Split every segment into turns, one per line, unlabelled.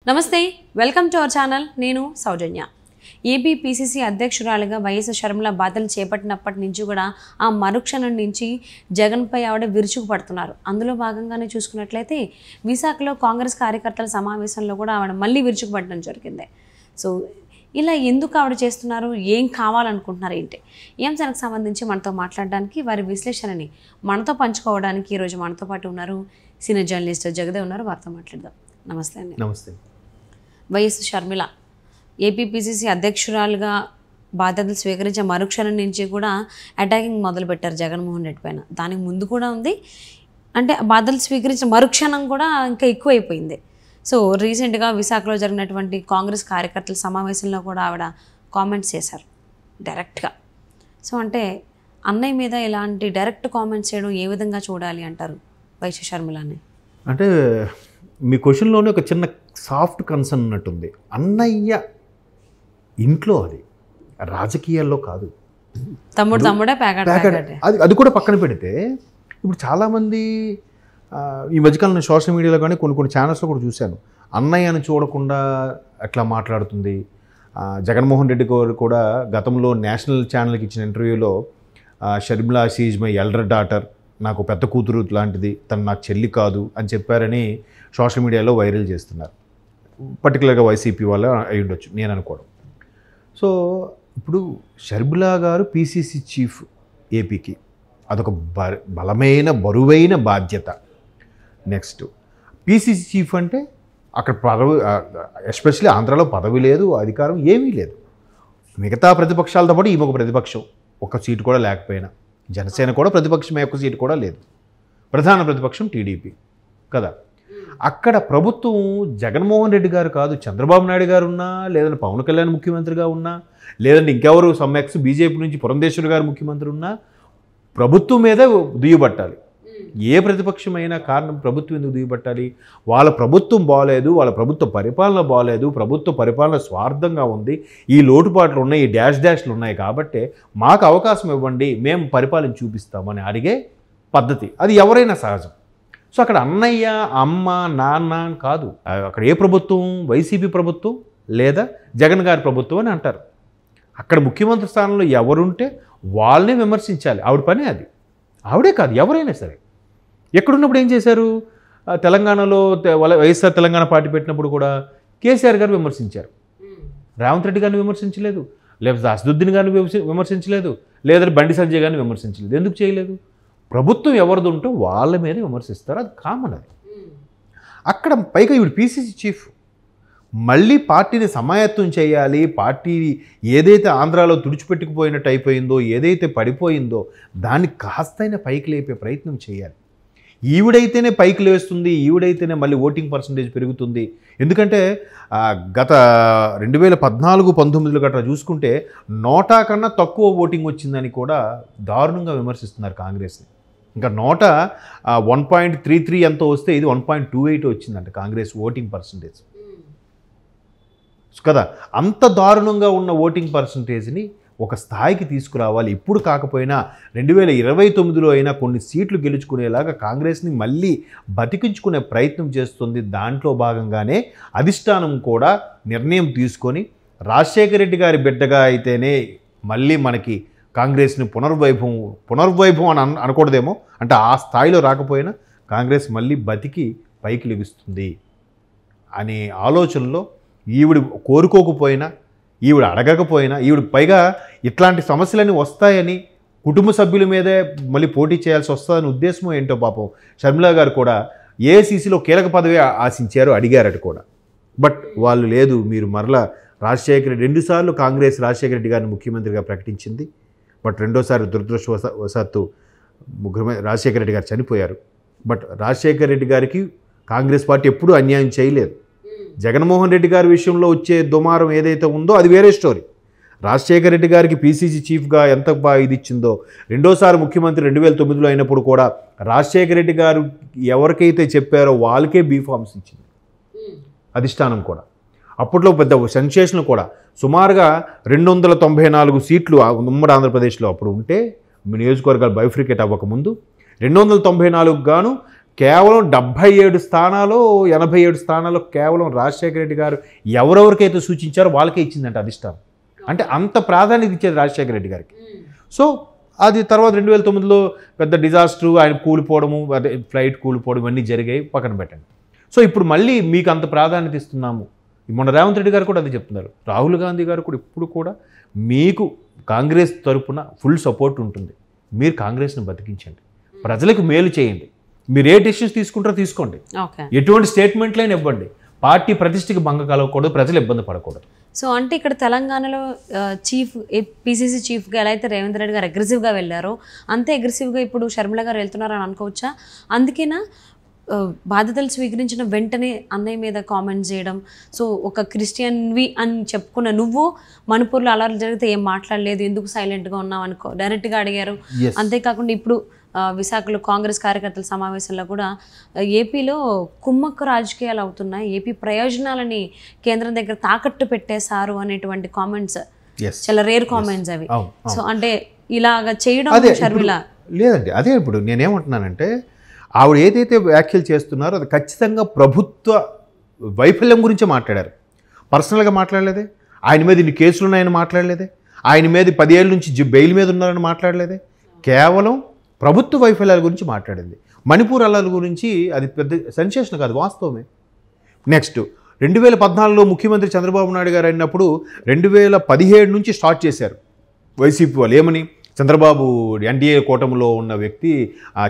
నమస్తే welcome to our channel నేను సౌజన్య AP PCC అధ్యక్షురాలిగా YS Sharmila బాధ్యతలు చేపట్టినప్పటి నుంచి కూడా ఆ మరుక్షణం నుంచి జగన్పై ఆవిడ విరుచుకుపడుతున్నారు. అందులో భాగంగానే చూసుకున్నట్లయితే విశాఖలో కాంగ్రెస్ కార్యకర్తల సమావేశంలో కూడా ఆవిడ మళ్ళీ విరుచుకుపడడం జరిగింది. సో ఇలా ఎందుకు ఆవిడ చేస్తున్నారు, ఏం కావాలనుకుంటున్నారు ఏంటి, ఈ అంశానికి సంబంధించి మనతో మాట్లాడడానికి వారి విశ్లేషణని మనతో పంచుకోవడానికి ఈరోజు మనతో పాటు ఉన్నారు సీనియర్ జర్నలిస్ట్ జగదేవ్ ఉన్నారు. వారితో మాట్లాడదాం. నమస్తే అండి.
నమస్తే.
వైఎస్ షర్మిల ఏపీ పీసీసీ అధ్యక్షురాలుగా బాధ్యతలు స్వీకరించే మరుక్షణం నుంచి కూడా అటాకింగ్ మొదలుపెట్టారు జగన్మోహన్ రెడ్డి పైన. దానికి ముందు కూడా ఉంది, అంటే బాధ్యతలు స్వీకరించిన మరుక్షణం కూడా ఇంకా ఎక్కువైపోయింది. సో రీసెంట్గా విశాఖలో జరిగినటువంటి కాంగ్రెస్ కార్యకర్తల సమావేశంలో కూడా ఆవిడ కామెంట్స్ చేశారు డైరెక్ట్గా. సో అంటే అన్నయ్య మీద ఇలాంటి డైరెక్ట్ కామెంట్స్ చేయడం ఏ విధంగా చూడాలి అంటారు వైఎస్ షర్మిలని?
అంటే మీ క్వశ్చన్లోనే ఒక చిన్న సాఫ్ట్ కన్సర్న్ ఉన్నట్టుంది. అన్నయ్య ఇంట్లో, అది రాజకీయాల్లో కాదు.
తమ్ముడే
అది కూడా పక్కన పెడితే ఇప్పుడు చాలామంది ఈ మధ్యకాలంలో సోషల్ మీడియాలో కానీ కొన్ని ఛానల్స్లో కూడా చూశాను, అన్నయ్యను చూడకుండా అట్లా మాట్లాడుతుంది. జగన్మోహన్ రెడ్డి గారు కూడా గతంలో నేషనల్ ఛానల్కి ఇచ్చిన ఇంటర్వ్యూలో Sharmila she's my elder daughter, నాకు పెద్ద కూతురు లాంటిది, తను నాకు చెల్లి కాదు అని చెప్పారని సోషల్ మీడియాలో వైరల్ చేస్తున్నారు. పర్టికులర్గా వైసీపీ వాళ్ళు అయి ఉండొచ్చు నేను అనుకోవడం. సో ఇప్పుడు షర్మిలా గారు పీసీసీ చీఫ్ ఏపీకి, అదొక బలమైన బరువైన బాధ్యత. నెక్స్ట్ పీసీసీ చీఫ్ అంటే అక్కడ పదవి, ఎస్పెషల్లీ ఆంధ్రాలో పదవి లేదు, అధికారం ఏమీ లేదు. మిగతా ప్రతిపక్షాలతో పాటు ఈమె ఒక ప్రతిపక్షం, ఒక్క సీటు కూడా లేకపోయినా. జనసేన కూడా ప్రతిపక్షమే, ఒక్క సీటు కూడా లేదు. ప్రధాన ప్రతిపక్షం టీడీపీ కదా. అక్కడ ప్రభుత్వం జగన్మోహన్ రెడ్డి గారు కాదు, చంద్రబాబు నాయుడు గారు ఉన్నా, లేదంటే పవన్ కళ్యాణ్ ముఖ్యమంత్రిగా ఉన్నా, లేదంటే ఇంకెవరు సమ్మెక్స్ బీజేపీ నుంచి పురంధేశ్వరి గారు ముఖ్యమంత్రి ఉన్నా ప్రభుత్వం మీద దుయ్యబట్టాలి. ఏ ప్రతిపక్షమైనా కారణం ప్రభుత్వం ఎందుకు దుయ్యబట్టాలి? వాళ్ళ ప్రభుత్వం బాగలేదు, వాళ్ళ ప్రభుత్వ పరిపాలన బాగలేదు, ప్రభుత్వ పరిపాలన స్వార్థంగా ఉంది, ఈ లోటుపాట్లు ఉన్నాయి, ఈ డాష్లు ఉన్నాయి, కాబట్టి మాకు అవకాశం ఇవ్వండి, మేము పరిపాలన చూపిస్తామని అడిగే పద్ధతి. అది ఎవరైనా సహజం. సో అక్కడ అన్నయ్య, అమ్మ, నాన్న కాదు. అక్కడ ఏ ప్రభుత్వం? వైసీపీ ప్రభుత్వం లేదా జగన్ గారి ప్రభుత్వం అని అంటారు. అక్కడ ముఖ్యమంత్రి స్థానంలో ఎవరుంటే వాళ్ళనే విమర్శించాలి. ఆవిడ పని అది. ఆవిడే కాదు, ఎవరైనా సరే. ఎక్కడున్నప్పుడు ఏం చేశారు? తెలంగాణలో వైఎస్ఆర్ తెలంగాణ పార్టీ పెట్టినప్పుడు కూడా కేసీఆర్ గారు విమర్శించారు, రేవంత్ రెడ్డి గారిని విమర్శించలేదు, లేకపోతే అసదుద్దీన్ గారిని విమర్శించలేదు, లేదా బండి సంజయ్ గారిని విమర్శించలేదు. ఎందుకు చేయలేదు? ప్రభుత్వం ఎవరిది ఉంటో వాళ్ళ మీద విమర్శిస్తారు, అది కామన్. అది అక్కడ పైగా ఇవి పీసీసీ చీఫ్ మళ్ళీ పార్టీని సమాయత్తం చేయాలి. పార్టీ ఏదైతే ఆంధ్రాలో తుడిచిపెట్టుకుపోయినట్టు అయిపోయిందో, ఏదైతే పడిపోయిందో దాన్ని కాస్తైనా పైకి లేపే ప్రయత్నం చేయాలి. ఈవిడైతేనే పైకి లేస్తుంది, ఈవిడైతేనే మళ్ళీ ఓటింగ్ పర్సంటేజ్ పెరుగుతుంది. ఎందుకంటే గత 2014-19 గట్రా చూసుకుంటే 100 కన్నా తక్కువ ఓటింగ్ వచ్చిందని కూడా దారుణంగా విమర్శిస్తున్నారు కాంగ్రెస్ని. ఇంకా 101.33 ఎంతో వస్తే ఇది 1.28 వచ్చిందంట కాంగ్రెస్ ఓటింగ్ పర్సంటేజ్ కదా. అంత దారుణంగా ఉన్న ఓటింగ్ పర్సంటేజ్ని ఒక స్థాయికి తీసుకురావాలి. ఇప్పుడు కాకపోయినా 2029లో అయినా కొన్ని సీట్లు గెలుచుకునేలాగా కాంగ్రెస్ని మళ్ళీ బతికించుకునే ప్రయత్నం చేస్తుంది. దాంట్లో భాగంగానే అధిష్టానం కూడా నిర్ణయం తీసుకొని రాజశేఖర రెడ్డి గారి బిడ్డగా అయితేనే మళ్ళీ మనకి కాంగ్రెస్ని పునర్వైభవం అని అనకూడదేమో, అంటే ఆ స్థాయిలో రాకపోయినా కాంగ్రెస్ మళ్ళీ బతికి పైకి లెగుస్తుంది అనే ఆలోచనలో ఈవిడ కోరుకోకపోయినా, ఈవిడ అడగకపోయినా, ఈవిడ పైగా ఇట్లాంటి సమస్యలన్నీ వస్తాయని కుటుంబ సభ్యుల మీదే మళ్ళీ పోటీ చేయాల్సి వస్తుందని ఉద్దేశమో ఏంటో పాపం షర్మిలా గారు కూడా ఏఐసీసీలో కీలక పదవి ఆశించారు, అడిగారట కూడా. బట్ వాళ్ళు లేదు, మీరు మరలా రాజశేఖర రెడ్డి 2 సార్లు కాంగ్రెస్ రాజశేఖర రెడ్డి గారిని ముఖ్యమంత్రిగా ప్రకటించింది. బట్ 2వ సారి దురదృష్టవశాత్తు రాజశేఖర రెడ్డి గారు చనిపోయారు. బట్ రాజశేఖర రెడ్డి గారికి కాంగ్రెస్ పార్టీ ఎప్పుడూ అన్యాయం చేయలేదు. జగన్మోహన్ రెడ్డి గారి విషయంలో వచ్చే దుమారం ఏదైతే ఉందో అది వేరే స్టోరీ. రాజశేఖర రెడ్డి గారికి పీసీసీ చీఫ్గా ఎంత బాగా ఇది ఇచ్చిందో, 2వసారి ముఖ్యమంత్రి 2009లో అయినప్పుడు కూడా రాజశేఖర రెడ్డి గారు ఎవరికైతే చెప్పారో వాళ్ళకే బీఫామ్స్ ఇచ్చింది అధిష్టానం కూడా. అప్పట్లో పెద్ద సెన్సేషన్ కూడా. సుమారుగా 294 సీట్లు ఉమ్మడి ఆంధ్రప్రదేశ్లో అప్పుడు ఉంటే, నియోజకవర్గాలు బైఫ్రికేట్ అవ్వకముందు 294 గాను కేవలం 77 స్థానాలు 87 స్థానాలు కేవలం రాజశేఖర రెడ్డి గారు ఎవరెవరికైతే సూచించారో వాళ్ళకే ఇచ్చిందంట అధిష్టానం. అంటే అంత ప్రాధాన్యత ఇచ్చేది రాజశేఖర రెడ్డి గారికి. సో అది తర్వాత 2009లో పెద్ద డిజాస్టర్, ఆయన కూలిపోవడము, అదే ఫ్లైట్ కూలిపోవడం ఇవన్నీ జరిగాయి, పక్కన పెట్టండి. సో ఇప్పుడు మళ్ళీ మీకు అంత ప్రాధాన్యత ఇస్తున్నాము. మొన్న రేవంత్ రెడ్డి గారు కూడా అది చెప్తున్నారు. రాహుల్ గాంధీ గారు కూడా ఇప్పుడు కూడా మీకు కాంగ్రెస్ తరపున ఫుల్ సపోర్ట్ ఉంటుంది. మీరు కాంగ్రెస్ని బతికించండి, ప్రజలకు మేలు చేయండి, మీరు ఏ డెసిషన్స్ తీసుకుంటారో తీసుకోండి, ఎటువంటి స్టేట్మెంట్లైనా ఇవ్వండి, పార్టీ ప్రతిష్టకి భంగం కలగకూడదు, ప్రజలు ఇబ్బంది పడకూడదు.
సో అంటే ఇక్కడ తెలంగాణలో పీసీసీ చీఫ్గా ఎలా అయితే రేవంత్ రెడ్డి గారు అగ్రెసివ్గా వెళ్ళారో అంతే అగ్రెసివ్గా ఇప్పుడు షర్మిల గారు వెళ్తున్నారని అనుకోవచ్చా? అందుకేనా బాధ్యతలు స్వీకరించిన వెంటనే అన్నయ్య మీద కామెంట్స్ చేయడం? సో ఒక క్రిస్టియన్వి అని చెప్పుకున్న నువ్వు మణిపూర్లో అల్లర్లు జరిగితే ఏం మాట్లాడలేదు, ఎందుకు సైలెంట్గా ఉన్నావు అనుకో డైరెక్ట్గా అడిగారు. అంతేకాకుండా ఇప్పుడు విశాఖలో కాంగ్రెస్ కార్యకర్తల సమావేశంలో కూడా ఏపీలో కుమ్మక్కు రాజకీయాలు అవుతున్నాయి, ఏపీ ప్రయోజనాలని కేంద్రం దగ్గర తాకట్టు పెట్టేశారు అనేటువంటి కామెంట్స్ చాలా రేర్ కామెంట్స్ అవి. సో అంటే ఇలాగ చేయడం షర్మిల
లేదండి. అదే ఇప్పుడు నేనేమంటున్నానంటే ఆవిడ ఏదైతే వ్యాఖ్యలు చేస్తున్నారో అది ఖచ్చితంగా ప్రభుత్వ వైఫల్యం గురించి మాట్లాడారు. పర్సనల్గా మాట్లాడలేదే, ఆయన మీద ఇన్ని కేసులు ఉన్నాయని మాట్లాడలేదే, ఆయన మీద 10 ఏళ్ళ నుంచి బెయిల్ మీద ఉన్నారని మాట్లాడలేదే, కేవలం ప్రభుత్వ వైఫల్యాల గురించి మాట్లాడింది. మణిపూర్ అల్లర్ల గురించి అది పెద్ద సెన్సేషన్ కాదు, వాస్తవమే. నెక్స్ట్ 2014లో ముఖ్యమంత్రి చంద్రబాబు నాయుడు గారు అయినప్పుడు 2017 నుంచి స్టార్ట్ చేశారు వైసీపీ వాళ్ళు. ఏమని? చంద్రబాబు ఎన్డీఏ కూటమిలో ఉన్న వ్యక్తి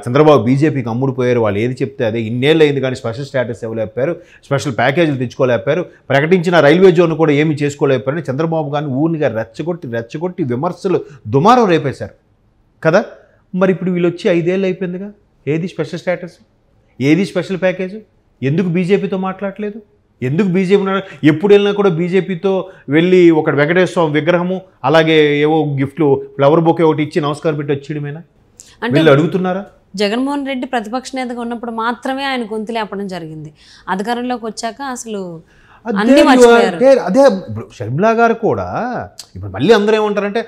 చంద్రబాబు బీజేపీకి అమ్ముడుపోయారు, వాళ్ళు ఏది చెప్తే అదే. ఇన్నేళ్ళు అయింది కానీ స్పెషల్ స్టేటస్ ఇవ్వలేకపోయారు, స్పెషల్ ప్యాకేజీలు తెచ్చుకోలేకపోయారు, ప్రకటించిన రైల్వే జోన్ కూడా ఏమీ చేసుకోలేకపోయారని చంద్రబాబు గారిని ఊరిగా రెచ్చగొట్టి విమర్శలు దుమారం రేపేశారు కదా. మరి ఇప్పుడు వీళ్ళు వచ్చి 5 ఏళ్ళు అయిపోయిందిగా, ఏది స్పెషల్ స్టేటస్, ఏది స్పెషల్ ప్యాకేజ్? ఎందుకు బీజేపీతో మాట్లాడలేదు? ఎందుకు బీజేపీ ఎప్పుడు వెళ్ళినా కూడా బీజేపీతో వెళ్ళి ఒక వెంకటేశ్వర స్వామి విగ్రహము అలాగే ఏవో గిఫ్ట్లు ఫ్లవర్ బొకే ఒకటి ఇచ్చి నమస్కారం పెట్టి వచ్చేయడమేనా? వీళ్ళు అడుగుతున్నారా?
జగన్మోహన్ రెడ్డి ప్రతిపక్ష నేతగా ఉన్నప్పుడు మాత్రమే ఆయన గొంతు లేపడం జరిగింది, అధికారంలోకి వచ్చాక అసలు
అదే. ఇప్పుడు షర్మిలా గారు కూడా ఇప్పుడు మళ్ళీ అందరూ ఏమంటారంటే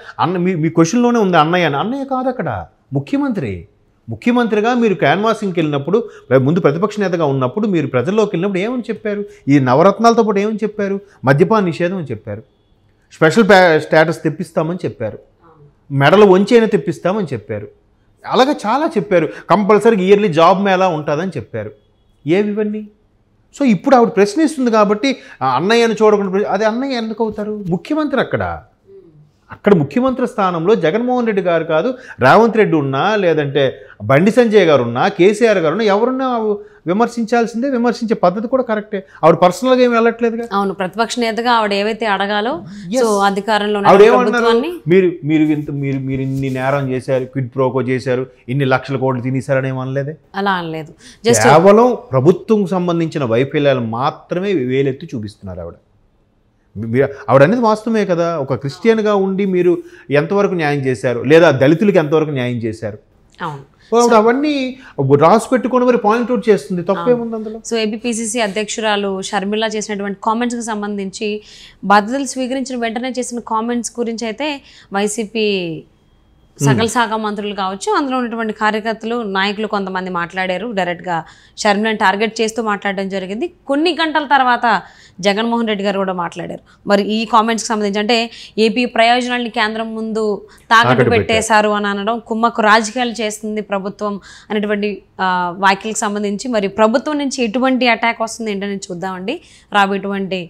మీ క్వశ్చన్లోనే ఉంది అన్నయ్య కాదు, అక్కడ ముఖ్యమంత్రిగా మీరు క్యాన్వాసింగ్కి వెళ్ళినప్పుడు, ముందు ప్రతిపక్ష నేతగా ఉన్నప్పుడు మీరు ప్రజల్లోకి వెళ్ళినప్పుడు ఏమని చెప్పారు? ఈ నవరత్నాలతో పాటు ఏమని చెప్పారు? మద్యపాన నిషేధం అని చెప్పారు, స్పెషల్ స్టేటస్ తెప్పిస్తామని చెప్పారు, మెడలు వంచైనా తెప్పిస్తామని చెప్పారు, అలాగే చాలా చెప్పారు. కంపల్సరీగా ఇయర్లీ జాబ్ మేళా ఉంటుందని చెప్పారు. ఏవి ఇవన్నీ? సో ఇప్పుడు ఆవిడ ప్రశ్నిస్తుంది కాబట్టి అన్నయ్యను చూడకుండా అది అన్నయ్య ఎందుకు అవుతారు? ముఖ్యమంత్రి అక్కడ ముఖ్యమంత్రి స్థానంలో జగన్మోహన్ రెడ్డి గారు కాదు, రేవంత్ రెడ్డి ఉన్నా, లేదంటే బండి సంజయ్ గారు ఉన్నా, కేసీఆర్ గారు ఉన్నా, ఎవరున్నా విమర్శించాల్సిందే. విమర్శించే పద్ధతి కూడా కరెక్టే. ఆవిడ పర్సనల్గా ఏమి వెళ్ళట్లేదుగా.
అవును, ప్రతిపక్ష నేతగా ఆవిడ ఏవైతే అడగాలో అధికారంలో
మీరు ఇన్ని నేరం చేశారు, క్విడ్ ప్రోకో చేశారు, ఇన్ని లక్షల కోట్లు తినేశారని ఏమనలేదే.
అలా అనలేదు.
కేవలం ప్రభుత్వం సంబంధించిన వైఫల్యాలు మాత్రమే వేలెత్తి చూపిస్తున్నారు ఆవిడ. ఆవిడ అనేది వాస్తవమే కదా. ఒక క్రిస్టియన్గా ఉండి మీరు ఎంతవరకు న్యాయం చేశారు, లేదా దళితులకు ఎంతవరకు న్యాయం చేశారు, అవన్నీ రాసి పెట్టుకొని మరి పాయింట్అవుట్ చేస్తుంది, తప్పేముంది అందులో.
సో ఏపీపీసీసీ అధ్యక్షురాలు షర్మిల చేసినటువంటి కామెంట్స్కి సంబంధించి బాధ్యతలు స్వీకరించిన వెంటనే చేసిన కామెంట్స్ గురించి అయితే వైసీపీ సకల శాఖ మంత్రులు కావచ్చు, అందులో ఉన్నటువంటి కార్యకర్తలు, నాయకులు కొంతమంది మాట్లాడారు. డైరెక్ట్గా షర్మిలను టార్గెట్ చేస్తూ మాట్లాడడం జరిగింది. కొన్ని గంటల తర్వాత జగన్మోహన్ రెడ్డి గారు కూడా మాట్లాడారు. మరి ఈ కామెంట్స్కి సంబంధించి అంటే ఏపీ ప్రయోజనాల్ని కేంద్రం ముందు తాకట్టు పెట్టేశారు అని అనడం, కుమ్మక్కు రాజకీయాలు చేస్తుంది ప్రభుత్వం అనేటువంటి వ్యాఖ్యలకు సంబంధించి మరి ప్రభుత్వం నుంచి ఎటువంటి అటాక్ వస్తుంది ఏంటని చూద్దామండి రాబోయేటువంటి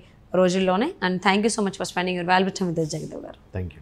రోజుల్లోనే. And thank you so much for spending your valuable time with Jagadev గారు.
Thank you.